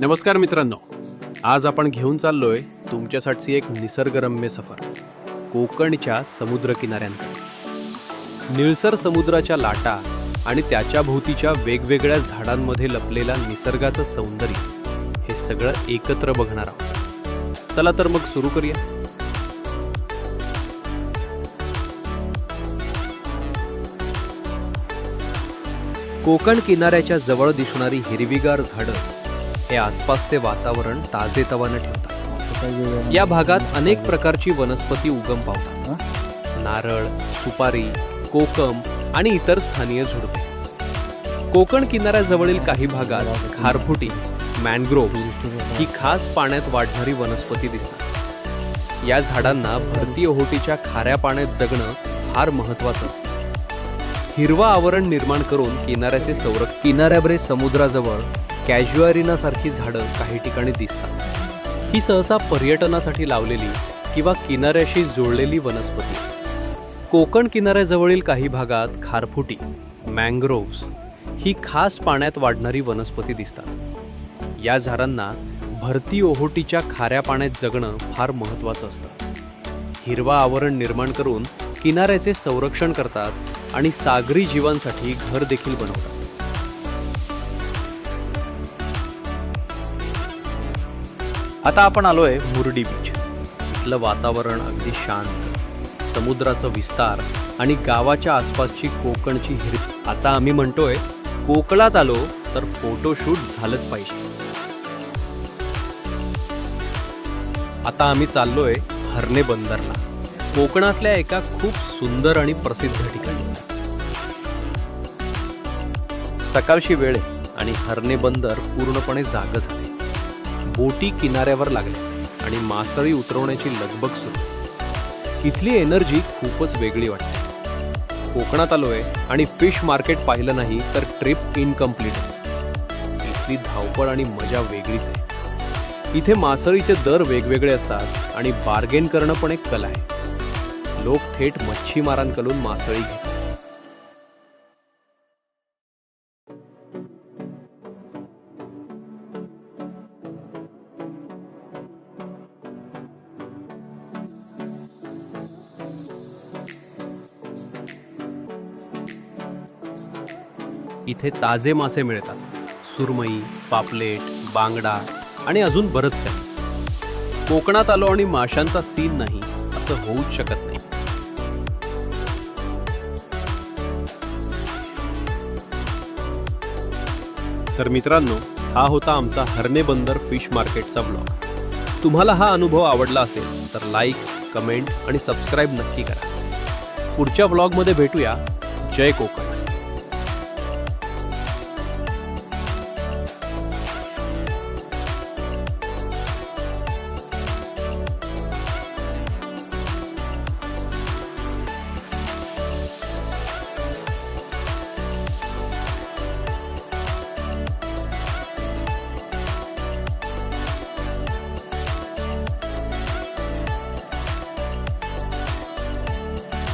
नमस्कार मित्रांनो, आज आपण घेऊन चाललोय तुमच्यासाठी एक निसर्गरम्य सफर कोकणच्या समुद्र किनाऱ्यांकडे। निळसर समुद्राच्या लाटा आणि त्याच्या भोवतीच्या वेगवेगळ्या झाडांमध्ये लपलेला निसर्गाचं सौंदर्य हे सगळं एकत्र बघणार आहोत। चला तर मग सुरू करूया। कोकण किनाऱ्याच्या जवळ दिसणारी हिरवीगार झाडं हे आसपासचे वातावरण ताजेतवाने ठेवतात। या भागात अनेक प्रकारची वनस्पती उगम पावतात। नारळ, सुपारी, कोकम आणि इतर स्थानिक झुडपे। कोकण किनाऱ्याजवळील काही भागात खारफुटी, मॅनग्रोव्ह ही खास पाण्यात वाढणारी वनस्पती दिसतात। या झाडांना भरती ओहोटीच्या खाऱ्या पाण्यात जगणं फार महत्त्वाचं असतं। हिरवा आवरण निर्माण करून किनाऱ्याचे संरक्षण। किनाऱ्याबरे समुद्राजवळ कॅज्युअरिना सारखी झाडं काही ठिकाणी दिसतात। ही सहसा पर्यटनासाठी लावलेली किंवा किनाऱ्याशी जोडलेली वनस्पती। कोकण किनाऱ्याजवळील काही भागात खारफुटी, मॅनग्रोव्हज ही खास पाण्यात वाढणारी वनस्पती दिसतात। या झाडांना भरती ओहोटीच्या खाऱ्या पाण्यात जगणं फार महत्त्वाचं असतं। हिरवा आवरण निर्माण करून किनाऱ्याचे संरक्षण करतात आणि सागरी जीवांसाठी घर देखील बनवतात। आता आपण आलोय मुर्डी बीच। इथलं वातावरण अगदी शांत, समुद्राचा विस्तार आणि गावाच्या आसपासची कोकणची हिरवी। आता आम्ही म्हणतोय कोकणात आलो तर फोटोशूट झालंच पाहिजे। आता आम्ही चाललोय हरणे बंदरला, कोकणातल्या एका खूप सुंदर आणि प्रसिद्ध ठिकाणी। सकाळची वेळ आणि हरणे बंदर पूर्णपणे जागं झाले। बोटी किनाऱ्यावर लागल्या आणि मासळी उतरवण्याची लगबग सुरू। इथली एनर्जी खूपच वेगळी वाटते। कोकणात आलोय आणि फिश मार्केट पाहिलं नाही तर ट्रिप इनकम्प्लीटच। इथली धावपळ आणि मजा वेगळीच आहे। इथे मासळीचे दर वेगवेगळे असतात आणि बार्गेन करणं पण एक कला आहे। लोक थेट मच्छीमारांकडून मासळी घेतात। इथे ताजे मासे मिळतात, सुरमई, पापलेट, बांगडा आणि अजून बरंच काही। कोकणात आलो आणि माशांचा सीन नाही असं होऊच शकत नाही। तर मित्रांनो, हा होता आमचा हरणे बंदर फिश मार्केटचा व्लॉग। तुम्हाला हा अनुभव आवडला असेल तर लाईक, कमेंट आणि सबस्क्राईब नक्की करा। पुढच्या व्लॉगमध्ये भेटूया। जय कोकण।